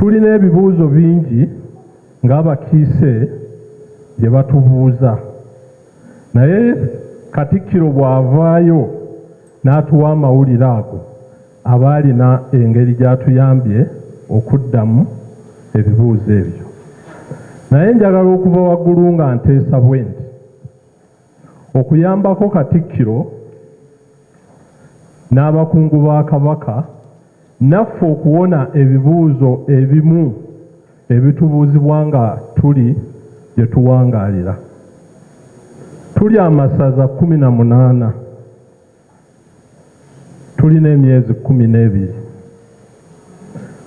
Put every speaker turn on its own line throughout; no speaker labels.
tulina ebibuuzo bingi ng'abakiise bye batubuuza, naye Katikkiro bw'avaayo n'atuwa amawulire ago aba alina engeri gy'atuyambye okuddamu ebibuuzo ebyo. Naye njagala okuva waggulu nga nteesa bwe nti okuyambako Katikkiro n'abakungu ba Kabaka naffe okuwona ebibuuzo ebimu ebitubuuzibwa nga tuli gye tuwangaalira. Tuli amasaza 18, tulina emyezi 12.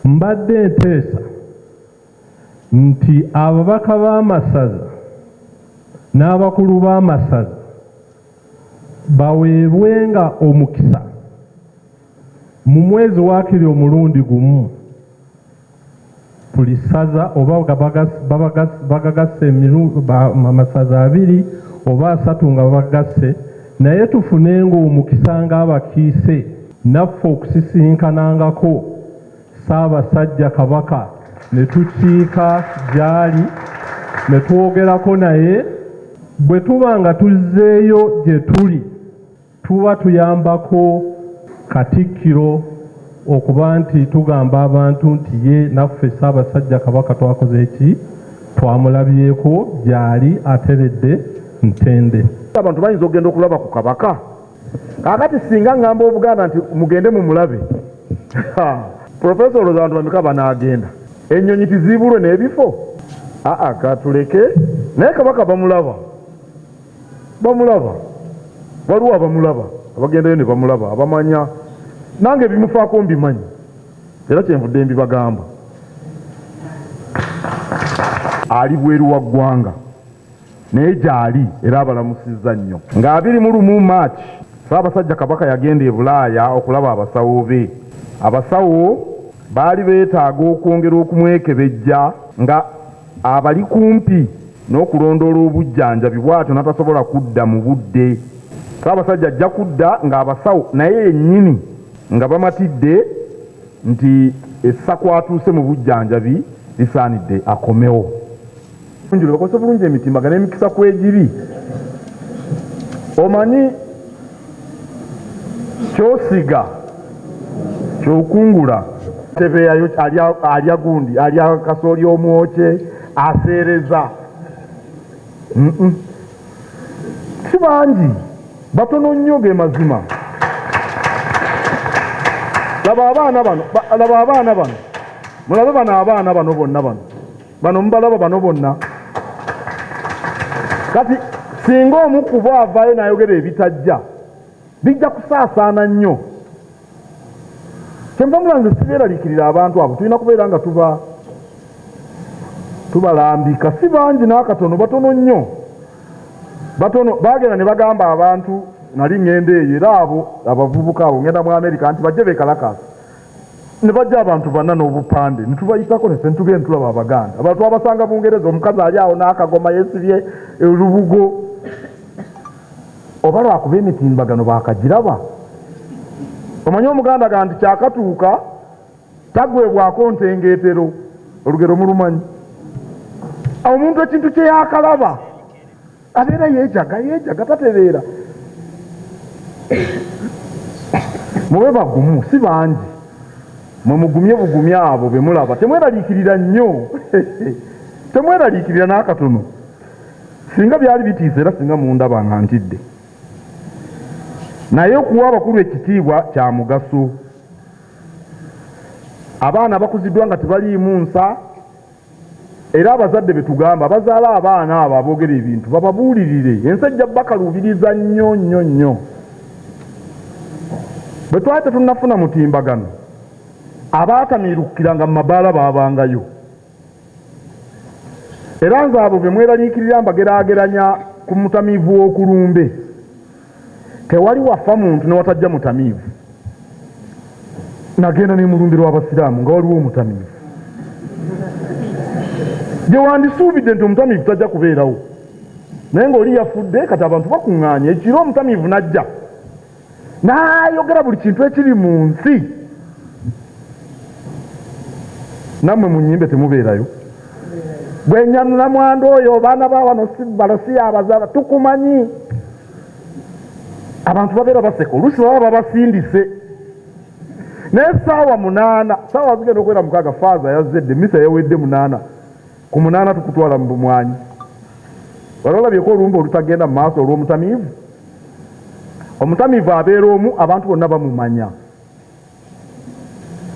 Mbadde nteesa nti ababaka b'amasaza n'abakulu b'amasaza baweebwenga omukisa mu mwezi waakiri omulundi gumu, buli saza oba bagagasse amasaza 2 oba 3 nga bagagasse, naye tufunenga omukisa ng'abakiise naffe okusisinkanangako Ssaabasajja Kabaka ne tukiika gy'ali ne twogerako naye. Bwe tuba nga tuzzeeyo gye tuli tuba tuyambako Katikkiro okuba nti tugamba abantu nti ye naffe Ssaabasajja Kabaka twakoze eki, twamulabyeko gy'ali ateredde ntende.
Abantu bayinza okugenda okulaba ku Kabaka, kakati singa ngamba Obuganda nti mugende mu mulabe Professor olowooza abantu bameka banaagenda? Ennyonyi tizibulwe n'ebifo? Katuleke. Naye Kabaka bamulaba, waliwo abamulaba, abagendayo ne bamulaba, abamanya. Nange ebimufaako mbimanyi era kyenvudde mbibagamba. Ali bweru wa ggwanga naye gy'ali era abalamusizza nnyo. Nga 21 March Ssaabasajja Kabaka yagenda e Bulaaya okulaba abasawo be. Abasawo baali beetaaga okwongera okumwekebejja nga abali kumpi n'okulondoola obujjanjabi, bw'atyo n'atasobola kudda mu budde. Ssaabasajja ajja kudda ng'abasawo naye yennyini nga bamatidde nti essaku atuuse mu bujjanjabi lisaanidde akomewo. Bakozesa bulungi emitimbagano n'emikisa kwegiri. Omanyi kyosiga kyokungula, tebeeyayo alya gundi, alya kasooli omwokye, aseereza. Si bangi, batono nnyo ge mazima. Laba abaana bano, mulabe bano abaana bano bonna bano mubalaba bano bonna. Kati singa omu ku bo avaayo n'ayogera ebitajja, bijja kusaasaana nnyo. Kyenva mulanze sibeeraliikirira abantu abo, tulina kubeera nga tubalambika. Si bangi n'akatono, batono nnyo. Baagenda ne bagamba abantu, nali ngenda eyo era abo abavubuka abo ngenda mu Amerika nti bajje beekalakaasa. Ne bajja abantu 4 n'obupande ne tubayitako ne tugenda tulaba Abaganda. Abantu abasanga Bungereza, omukazi ali awo n'akagoma yeesibye olubugo. Oba lwakuba emitimbagano baakagiraba. Omanyi Omuganda ga nti kyakatuuka tagwebwako ntengeetero. Olugero mulumanyi. Omuntu ekintu kye yakalaba abeera yeejaga tatereera. Mube bagumu, si bangi. Mugumye bugumye abo be mulaba. Temweraliikirira nnyo. Temweraliikirira n'akatono. Singa byali bitiisa era singa mundaba nga ntidde. Naye okuwa abakulu ekitiibwa kya mugaso. Abaana bakuziddwa nga tebaliimu nsa, era abazadde be tugamba bazaala abaana abo aboogera ebintu bababuulirire. Ensi ejja bakaluubiriza nnyo. Bwe twali tetunnafuna mutimbagano, abaatamiirukiranga mu mabaala baabangayo. Era nze abo be mweraliikirira mbageraageranya ku mutamiivu w'okulumbe. Tewali wafa muntu newatajja mutamiivu. Nagenda ne mulumbirwa Abasiraamu nga waliwo omutamiivu. Gye wandisuubidde nti omutamiivu tajja kubeerawo. Naye ng'oli yafudde, kati abantu bakuŋŋaanye, ekiro omutamiivu najja n'ayogera buli kintu ekiri mu nsi. nammwe mu nnyimbe temubeerayo gwe nyanula mwanda oyo baana ba wano balosi abazaala tukumanyi abantu babeera baseka oluusi baba babasindise naye saawa 8 saawa zigenda okwera 6 faaza yazedde misa yawedde 8 ku 8 tukutwala mu bumwanyi wali olabyeko olumba olutagenda mu maaso olw'omutamiivu omutamiivu abeera omu abantu bonna bamumanya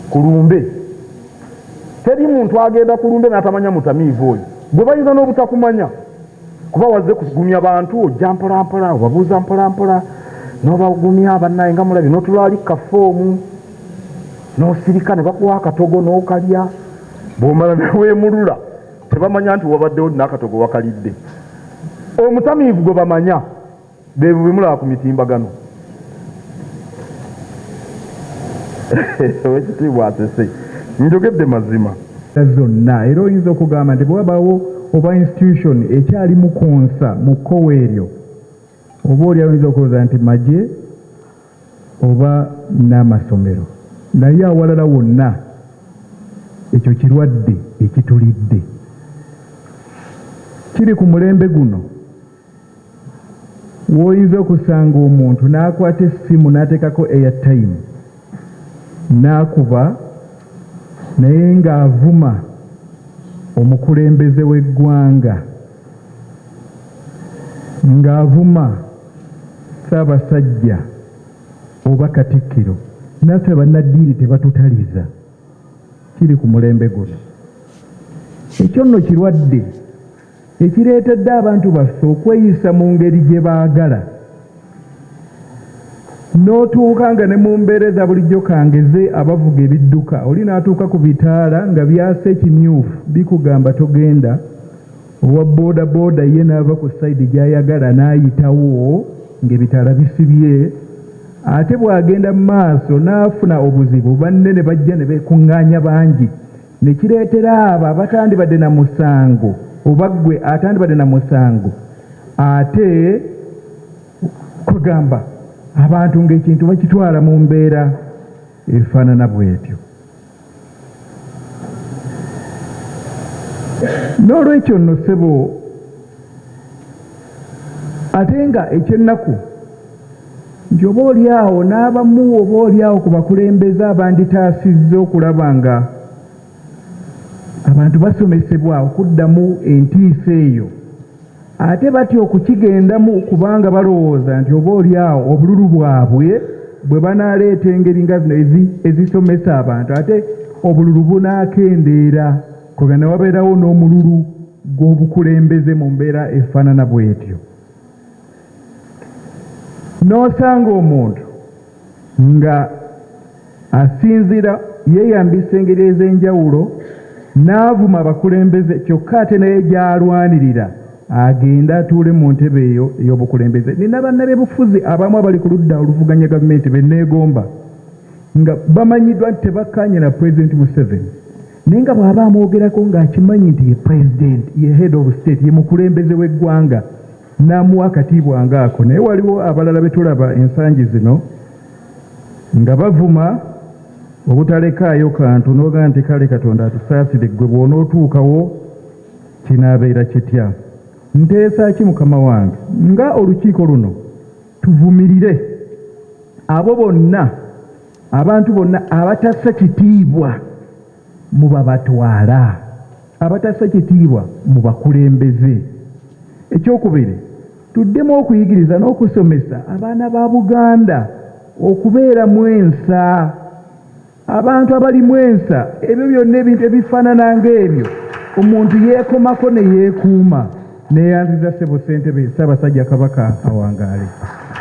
ku lumbe teri muntu agenda ku lumbe n'atamanya mutamiivu oyo gwe bayinza n'obutakumanya kuba wazze kugumya bantu ojja mpolampola obabuuza mpolampola n'obagumya bannaye nga mulabye n'otulaalika foomu n'osirika ne bakuwa akatogo n'okalya bw'omala neweemulula tebamanya nti wabaddewo n'akatogo wakalidde omutamiivu gwe bamanya be bimulaba ku mitimbagano owekitiibwa asese njogedde mazima
zonna era oyinza okugamba nti bwabaawo oba institution ekyali mu konsa mu kkowa eryo oba oli ayinza okulowooza nti magye oba n'amasomero naye awalala wonna ekyo kirwadde ekitulidde kiri ku mulembe guno woyinza okusanga omuntu n'akwata essimu n'ateekako airtime n'akuba naye ng'avuma omukulembeze w'eggwanga ng'avuma Ssaabasajja oba Katikkiro naffe bannaddiini tebatutaliza kiri ku mulembe guno ekyo nno kirwadde ekireetedde abantu baffe okweyisa mu ngeri gye baagala n'otuuka nga ne mu mbeereza bulijjo kangeze abavuga ebidduka oli n'atuuka ku bitaala nga byasa ekimyufu bikugamba togenda owa booda booda ye n'ava ku sayidi gy'ayagala n'ayitawo ng'ebitaala bisibye ate bw'agenda mu maaso n'afuna obuzibu banne ne bajja ne beekuŋŋaanya bangi ne kireetera abo abatandibadde na musango oba ggwe atandibadde na musango ate kugamba abantu ng'ekintu bakitwala mu mbeera efaanana bw'etyo n'olwekyo nno ssebo ate nga ekyennaku nti oba oli awo n'abamu oba oli awo ku bakulembeze abanditaasizza okulaba nga abantu basomesebwa okuddamu entiisa eyo ate batya okukigendamu kubanga balowooza nti oba oli awo obululu bwabwe bwe banaaleeta engeri nga zino ezisomesa abantu ate obululu bunaakendeera kuga ne wabeerawo n'omululu gw'obukulembeze mu mbeera efaanana bw'etyo n'osanga omuntu nga asinzira yeeyambisa engeri ez'enjawulo n'avuma abakulembeze kyokka ate naye gy'alwanirira agenda atuule mu ntebe eyo ey'obukulembeze nina bannabyabufuzi abamu abali ku ludda oluvuganya gavumenti be neegomba nga bamanyiddwa nti tebakkaanye na pulezidenti Museveni naye nga bw'aba amwogerako ng'akimanyi nti ye pulezidenti ye head of state ye mukulembeze w'eggwanga n'amuwa akatiibwa ngaako naye waliwo abalala be tulaba ensangi zino nga bavuma obutalekaayo kantu n'ogaa nti kale Katonda atusaasire ggwe bw'onootuukawo kinaabeera kitya nteesa ki mukama wange nga olukiiko luno tuvumirire abo bonna abantu bonna abatassa kitiibwa mu babatwala abatassa kitiibwa mu bakulembeze ekyokubiri tuddemu okuyigiriza n'okusomesa abaana ba Buganda okubeera mwensa abantu abali mwensa ebyo byonna ebintu ebifaanana ng'ebyo omuntu yeekomako ne yeekuuma neeyanziza ssebo ssentebe Ssaabasajja Kabaka awangaale.